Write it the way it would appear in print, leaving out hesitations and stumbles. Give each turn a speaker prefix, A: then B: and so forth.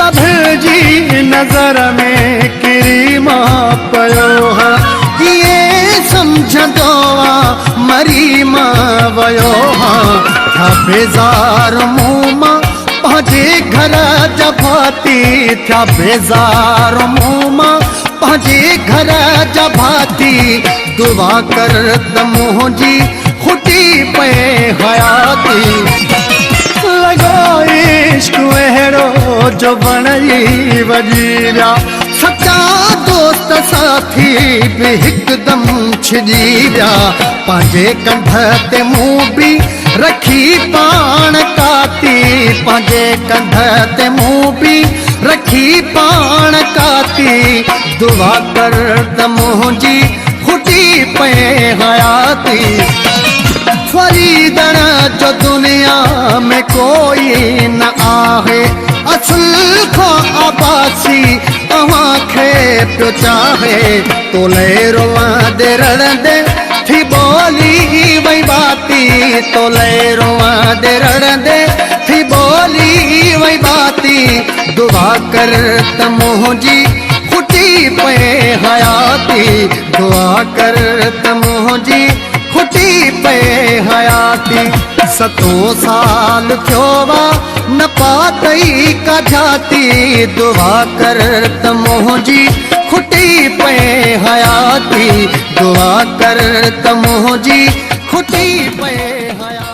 A: सभ जी नज़र में किरी मां पयो हाँ ये समझंदो मरी मां वयो हाँ था बेज़ार मुँह मां पंहिंजे घर जा भाती था बेज़ार मुँह मां पंहिंजे घर जा भाती दुआ कर त मुंहिंजी खुटी पे हयाती लगो इश्क अहिड़ो जो बणई वॼी विया सच्चा दोस्त साथी बि हिकदमि छिॼी विया पंहिंजे कंध ते मूं बि रखी पाण काती पंहिंजे कंध ते मूं बि रखी पाण काती दुआ कर त मुंहिंजी खुटी पे हयाती फरीदण जो दुनिया में कोई न आहे असुल खो आबासी तव्हां खे पियो चाहे तोले रोअंदे रड़ंदे थी बोली वई बाती तोले रोअंदे रड़ंदे थी बोली वई बाती दुआ कर त मुंहिंजी खुटी पे हयाती दुआ कर त मुंहिंजी खुटी पे हयाती सतों साल थियो वा न पातई का जाती दुआ कर त मुंहिंजी खुटी पे हयाती दुआ कर त मुंहिंजी खुटी पे हयाती।